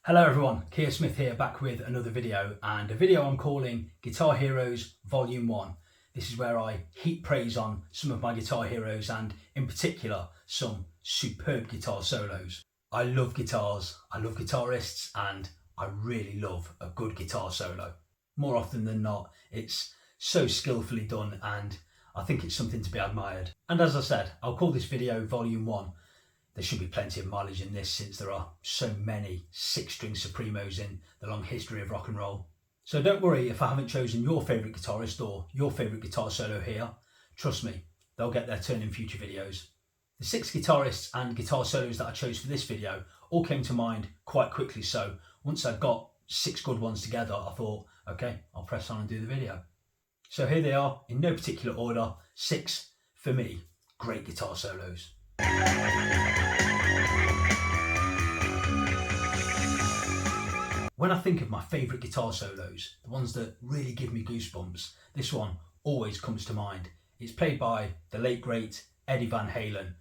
Hello everyone, Keir Smith here, back with another video, and a video I'm calling Guitar Heroes Volume 1. This is where I heap praise on some of my guitar heroes and in particular some superb guitar solos. I love guitars, I love guitarists, and I really love a good guitar solo. More often than not, it's so skillfully done and I think it's something to be admired. And as I said, I'll call this video Volume 1. There should be plenty of mileage in this since there are so many six-string Supremos in the long history of rock and roll. So don't worry if I haven't chosen your favourite guitarist or your favourite guitar solo here. Trust me, they'll get their turn in future videos. The 6 guitarists and guitar solos that I chose for this video all came to mind quite quickly, so once I got 6 good ones together, I thought, okay, I'll press on and do the video. So here they are, in no particular order, 6, for me, great guitar solos. When I think of my favourite guitar solos, the ones that really give me goosebumps, this one always comes to mind. It's played by the late great Eddie Van Halen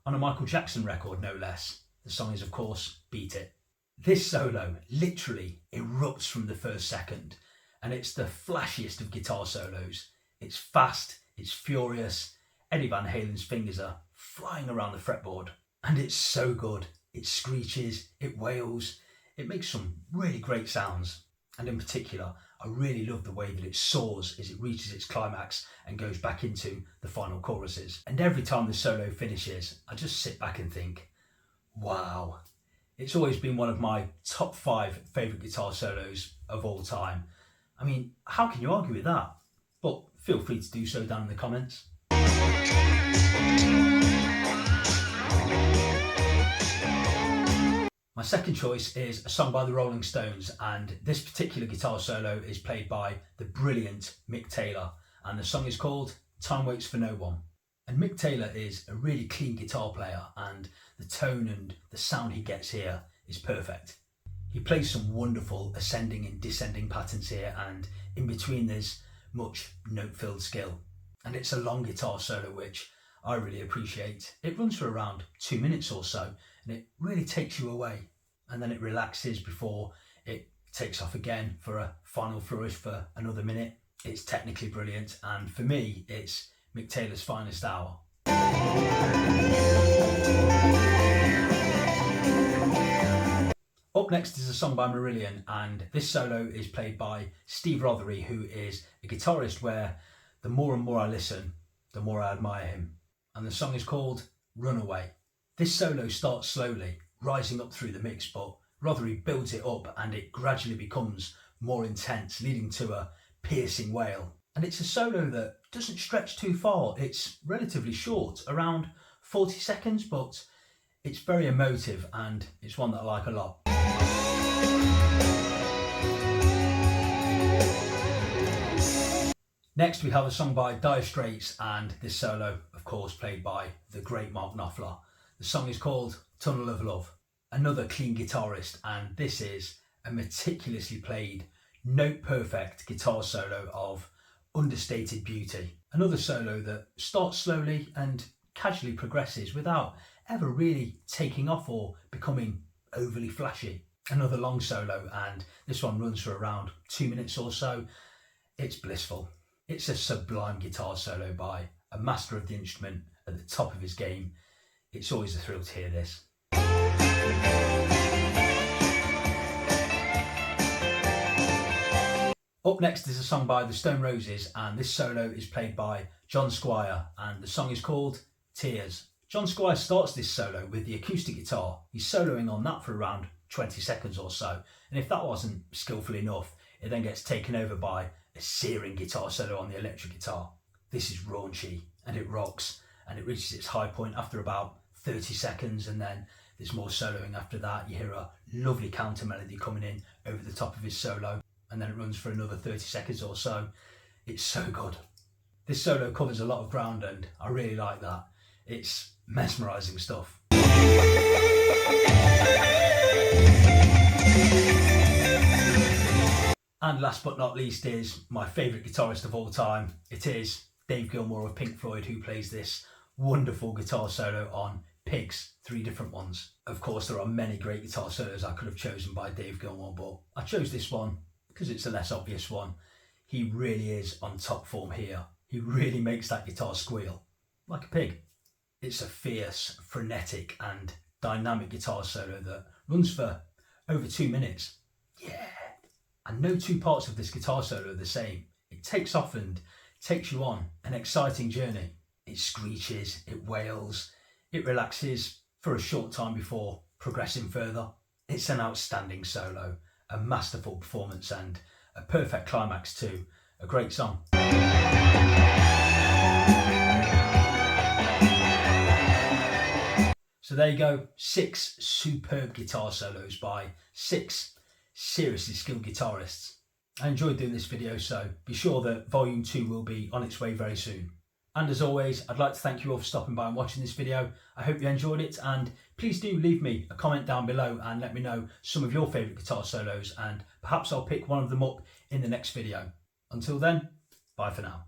on a Michael Jackson record, no less. The song is, of course, Beat It. This solo literally erupts from the first second, and it's the flashiest of guitar solos. It's fast, it's furious. Eddie Van Halen's fingers are flying around the fretboard, and it's so good. It screeches, it wails, it makes some really great sounds, and in particular I really love the way that it soars as it reaches its climax and goes back into the final choruses. And every time the solo finishes, I just sit back and think, wow. It's always been one of my top 5 favourite guitar solos of all time. I mean, how can you argue with that? But feel free to do so down in the comments. My second choice is a song by the Rolling Stones, and this particular guitar solo is played by the brilliant Mick Taylor, and the song is called Time Waits for No One. And Mick Taylor is a really clean guitar player, and the tone and the sound he gets here is perfect. He plays some wonderful ascending and descending patterns here, and in between there's much note-filled skill. And it's a long guitar solo which I really appreciate. It runs for around 2 minutes or so, and it really takes you away, and then it relaxes before it takes off again for a final flourish for another minute. It's technically brilliant, and for me it's Mick Taylor's finest hour. Up next is a song by Marillion, and this solo is played by Steve Rothery, who is a guitarist where the more and more I listen, the more I admire him. And the song is called Runaway. This solo starts slowly, rising up through the mix, but Rothery builds it up and it gradually becomes more intense, leading to a piercing wail. And it's a solo that doesn't stretch too far. It's relatively short, around 40 seconds, but it's very emotive and it's one that I like a lot. Next we have a song by Dire Straits, and this solo, of course, played by the great Mark Knopfler. The song is called Tunnel of Love. Another clean guitarist, and this is a meticulously played, note-perfect guitar solo of understated beauty. Another solo that starts slowly and casually progresses without ever really taking off or becoming overly flashy. Another long solo, and this one runs for around 2 minutes or so. It's blissful. It's a sublime guitar solo by a master of the instrument at the top of his game. It's always a thrill to hear this. Up next is a song by the Stone Roses, and this solo is played by John Squire, and the song is called Tears. John Squire starts this solo with the acoustic guitar. He's soloing on that for around 20 seconds or so, and if that wasn't skillful enough, it then gets taken over by a searing guitar solo on the electric guitar. This is raunchy and it rocks, and it reaches its high point after about 30 seconds, and then there's more soloing after that. You hear a lovely counter melody coming in over the top of his solo, and then it runs for another 30 seconds or so. It's so good. This solo covers a lot of ground and I really like that. It's mesmerising stuff. And last but not least is my favourite guitarist of all time. It is Dave Gilmour of Pink Floyd, who plays this wonderful guitar solo on Pigs, 3 different ones. Of course, there are many great guitar solos I could have chosen by Dave Gilmour, but I chose this one because it's a less obvious one. He really is on top form here. He really makes that guitar squeal like a pig. It's a fierce, frenetic and dynamic guitar solo that runs for over 2 minutes. Yeah. And no 2 parts of this guitar solo are the same. It takes off and takes you on an exciting journey. It screeches, it wails, it relaxes for a short time before progressing further. It's an outstanding solo, a masterful performance and a perfect climax to a great song. So there you go, 6 superb guitar solos by 6 seriously skilled guitarists. I enjoyed doing this video, so be sure that volume 2 will be on its way very soon. And as always, I'd like to thank you all for stopping by and watching this video. I hope you enjoyed it, and please do leave me a comment down below and let me know some of your favourite guitar solos, and perhaps I'll pick one of them up in the next video. Until then, bye for now.